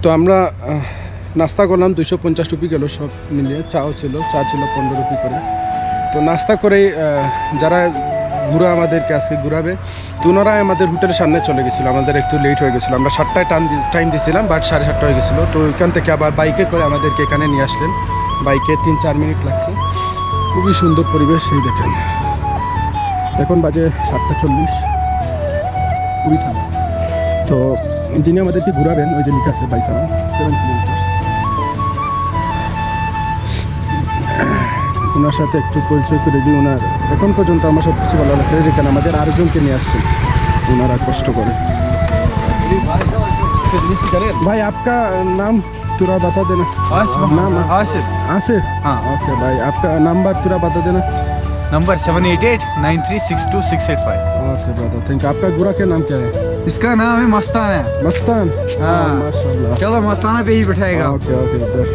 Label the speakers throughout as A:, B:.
A: তো আমরা নাস্তা করলাম, 250 রুপি গেল সব মিলিয়ে। চা ছিল 15 রুপি করে। তো নাস্তা করেই যারা আমাদেরকে আজকে ঘুরাবে, তো ওনারাই আমাদের হোটেলের সামনে চলে গেছিলো। আমাদের একটু লেট হয়ে গেছিলো, আমরা 7টায় টাইম দিয়েছিলাম, বাট 7:30 হয়ে গেছিলো। তো ওইখান থেকে আবার বাইকে করে আমাদেরকে এখানে নিয়ে আসলেন। বাইকে 3-4 মিনিট লাগছে। খুবই সুন্দর পরিবেশ, সেই দেখেন। এখন বাজে 7:40, খুবই ঠান্ডা। তো যিনি আমাদেরকে ঘুরাবেন, ওই যে লিখা আছে বাইসানা 7 কিলোমিটার। ওনার সাথে একটু পরিচয় করে দিই। ওনার এখন পর্যন্ত আমার সব কিছু ভালো লাগছে, যেখানে আমাদের আরেকজনকে নিয়ে আসছেন, ওনারা কষ্ট করে। ভাই आपका नाम पूरा बता देना। नाम
B: आसिफ।
A: आसिफ,
B: हाँ।
A: ओके भाई, आपका नंबर पूरा बता देना।
B: Number 7889362685।
A: Okay brother, thank you. आपका गुरा का नाम क्या है?
B: इसका नाम है मस्तान है।
A: मस्तान,
B: हाँ।
A: माशाल्लाह।
B: चलो मस्ताना पे ही बैठाएगा।
A: ओके ओके बस।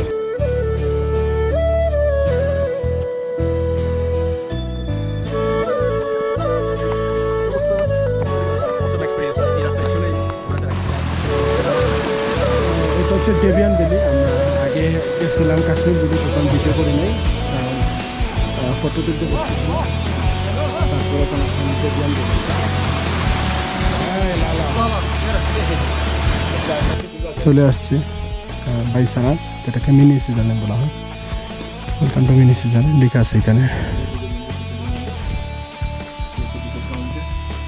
A: ডেভিয়ান ভ্যালি। আমরা আগে গেছিলাম কাশ্মীর ভ্যালি, তখন ভিডিও করি নাই, কারণ ফটো তুলতে বসতেছিলাম। তারপরে ওখানে ডেভিয়ান ভ্যালি চলে আসছি। বাইসানা, যেটাকে মিনি সুইজারল্যান্ড বলা হয়। ওখানটা মিনি সুইজারল্যান্ড লেখা আছে এখানে।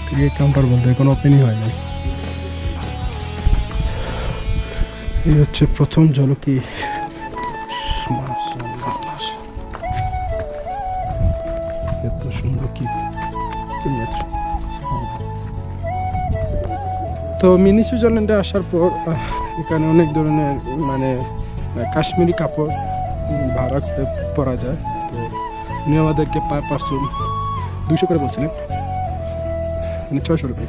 A: টিকিট কাউন্টার বলতে কোনো ওপেনই হয় না। এই হচ্ছে প্রথম ঝলকি। এত সুন্দর কি। তো মিনি সুইজারল্যান্ডে আসার পর এখানে অনেক ধরনের মানে কাশ্মীরি কাপড় ভাড়া পরা যায়। তো উনি আমাদেরকে পার পার্সন 200 করে বলছিলেন, মানে 600 রুপি।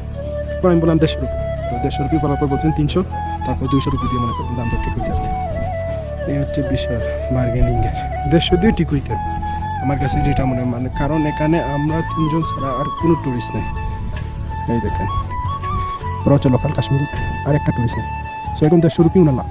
A: আমি বললাম 150 রুপি। তো 150 রুপি বলার পর বলছেন 300, তারপর 200 রুপি দিয়ে মনে করেন দাম দর ঠিক হয়ে যাবে। এই হচ্ছে বিষয় বার্গেনিংয়ের। 150 দিয়ে ঠিক হইতে আমার কাছে যেটা মনে হয়, মানে কারণ এখানে আমরা 3 জন ছাড়া আর কোনো টুরিস্ট নেই। এই দেখেন, ওরা হচ্ছে লোকাল কাশ্মীরি, আর একটা টুরিস্ট নেই। সো এখন 150 রুপি উনালা।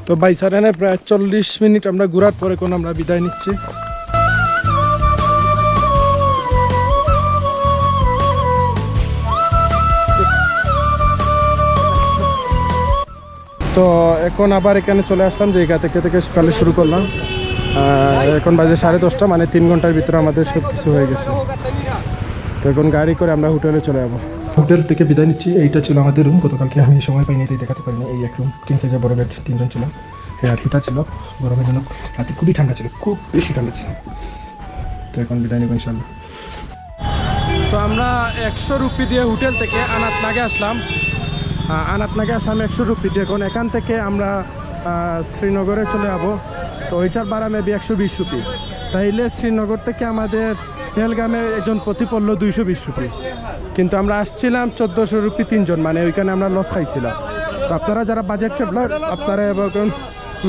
A: তো বাইসারানে প্রায় 40 মিনিট আমরা ঘোরার পরে এখন আমরা বিদায় নিচ্ছি। তো এখন আবার এখানে চলে আসলাম, যে জায়গা থেকে সকালে শুরু করলাম। এখন বাজে 10:30, মানে 3 ঘন্টার ভিতরে আমাদের সব কিছু হয়ে গেছে। তো এখন গাড়ি করে আমরা হোটেলে চলে যাবো। হোটেল থেকে বিদায় নিচ্ছি। এইটা ছিল আমাদের রুম। গতকালকে আমি সময় পাইনি, তাই দেখাতে পারিনি। এই এক রুম, কিং সাইজের বড় বেড, 3 জন ছিল। আর হিটার ছিল গরমের জন্য। রাতে খুবই ঠান্ডা ছিল, খুব বেশি ঠান্ডা ছিল। তো এখন বিদায় নিব ইনশাল্লাহ। তো আমরা 100 রুপি দিয়ে হোটেল থেকে আনাতনাগে আসলাম। আনাতনাগে আসলাম 100 রুপি দিয়ে। এখন এখান থেকে আমরা শ্রীনগরে চলে যাবো। তো ওইটার ভাড়া মেবি 120 রুপি। তাইলে শ্রীনগর থেকে আমাদের পেহেলগামে একজন প্রতি পড়লো 220 রুপি। কিন্তু আমরা আসছিলাম 1400 রুপি 3 জন, মানে ওইখানে আমরা লস খাইছিলাম। তো আপনারা যারা বাজেট ট্রাভেলার, আপনারা এবং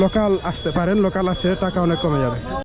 A: লোকাল আসতে পারেন। লোকাল আসে টাকা অনেক কমে যাবে।